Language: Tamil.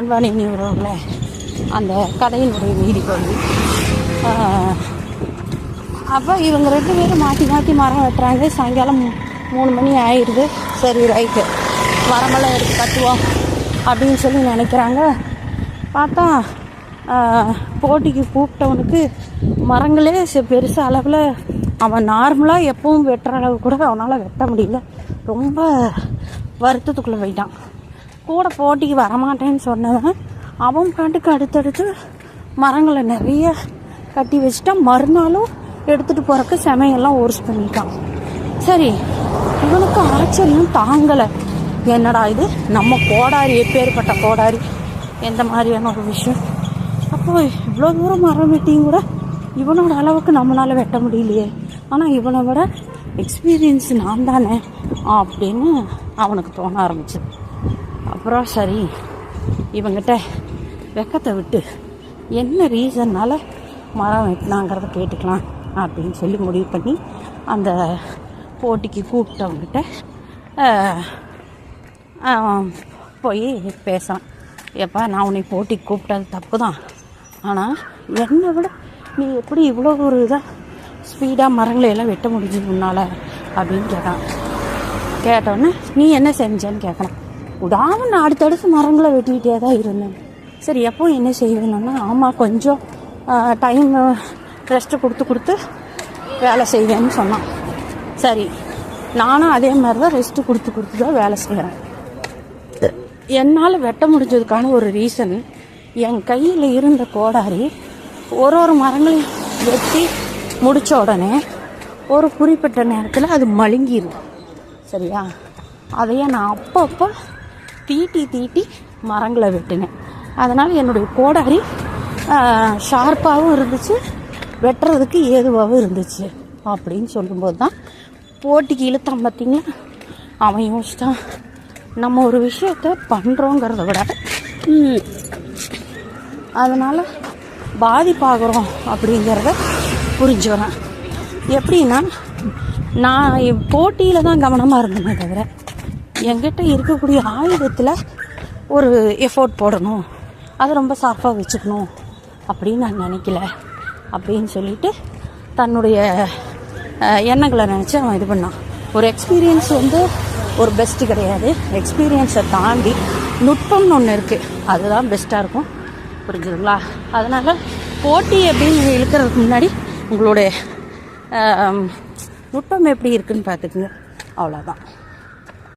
அன்பானி நியூரோவில் அந்த கதையினுடைய நீதிபதி. அப்போ இவங்க 2 பேரும் மாற்றி மாற்றி மரம் வெட்டுறாங்க. சாயங்காலம் 3 மணி ஆயிடுது. சரி ரைட்டு, மரமெல்லாம் எடுத்து கட்டுவோம் அப்படின்னு சொல்லி நினைக்கிறாங்க. பார்த்தா போட்டிக்கு கூப்பிட்டவனுக்கு மரங்களே பெருசு அளவில் அவன் நார்மலாக எப்பவும் வெட்டுற அளவு கூட அவனால் வெட்ட முடியல. ரொம்ப வருத்தத்துக்குள்ளே போயிட்டான். கூட போட்டிக்கு வரமாட்டேன்னு சொன்னவன் அவன் பாட்டுக்கு அடுத்தடுத்து மரங்களை நிறைய கட்டி வச்சுட்டான். மறுநாளும் எடுத்துகிட்டு போகிறக்கு செமையெல்லாம் ஓர்ஸ் பண்ணிட்டான். சரி, இவனுக்கு ஆச்சரியம் தாங்கலை. என்னடா இது, நம்ம கோடாரி எப்பேற்பட்ட கோடாரி, எந்த மாதிரியான ஒரு விஷயம். அப்போ இவ்வளோ தூரம் மரம் வெட்டியும் கூட இவனோட அளவுக்கு நம்மளால் வெட்ட முடியலையே, ஆனால் இவனை விட எக்ஸ்பீரியன்ஸ் நான் தானே அப்படின்னு அவனுக்கு தோண ஆரம்பிச்சு. அப்புறம் சரி, இவங்கிட்ட வெக்கத்தை விட்டு என்ன ரீசன்னால் மரம் வெட்டினாங்கிறத கேட்டுக்கலாம் அப்படின்னு சொல்லி முடிவு பண்ணி அந்த போட்டிக்கு கூப்பிட்டவங்கிட்ட போய் பேசுகிறான். எப்பா, நான் உன்னை போட்டிக்கு கூப்பிட்டது தப்பு தான், ஆனால் என்னை விட நீ எப்படி இவ்வளோ ஒரு இதாக ஸ்பீடாக மரங்களை எல்லாம் வெட்ட முடிஞ்சது முன்னால் அப்படின்னு கேட்டான். கேட்டோன்னே நீ என்ன செஞ்சேன்னு கேட்கலாம். உடாமல் நான் அடுத்தடுத்து மரங்களை வெட்டிக்கிட்டே தான் இருந்தேன். சரி, எப்போ என்ன செய்வேன்னா, ஆமாம் கொஞ்சம் டைம் ரெஸ்ட்டு கொடுத்து வேலை செய்வேன்னு சொன்னான். சரி, நானும் அதே மாதிரி தான் ரெஸ்ட்டு கொடுத்து தான் வேலை செய்கிறேன். என்னால் வெட்ட முடிஞ்சதுக்கான ஒரு ரீசன், என் கையில் இருந்த கோடாரி ஒரு மரங்களையும் வெட்டி முடித்த உடனே ஒரு குறிப்பிட்ட நேரத்தில் அது மழுங்கிடும். சரியா, அதையே நான் அப்பப்போ தீட்டி மரங்களை வெட்டினேன். அதனால் என்னுடைய கோடாரி ஷார்ப்பாகவும் இருந்துச்சு, வெட்டுறதுக்கு ஏதுவாகவும் இருந்துச்சு அப்படின்னு சொல்லும்போது தான் போட்டிக்கு இழுத்தான். பார்த்திங்களா, அவன் யோசித்தான், நம்ம ஒரு விஷயத்த பண்ணுறோங்கிறத விட அதனால் பாதிப்பாகிறோம் அப்படிங்கிறத புரிஞ்சுக்கிறேன். எப்படின்னா, நான் போட்டியில் தான் கவனமாக இருந்தேனே தவிர என்கிட்ட இருக்கக்கூடிய ஆயுதத்தில் ஒரு எஃபோர்ட் போடணும், அதை ரொம்ப சாஃப்டாக வச்சுக்கணும் அப்படின்னு நான் நினைக்கல அப்படின்னு சொல்லிட்டு தன்னுடைய எண்ணங்களை நினச்சி அவன் இது பண்ணான். ஒரு எக்ஸ்பீரியன்ஸ் ஒரு பெஸ்ட்டு கிடையாது. எக்ஸ்பீரியன்ஸை தாண்டி நுட்பம்னு ஒன்று இருக்குது, அதுதான் பெஸ்ட்டாக இருக்கும். புரிஞ்சுதுங்களா? அதனால் போட்டி அப்படின்னு இழுக்கிறதுக்கு முன்னாடி உங்களுடைய நுட்பம் எப்படி இருக்குதுன்னு பார்த்துக்குங்க. அவ்வளோதான்.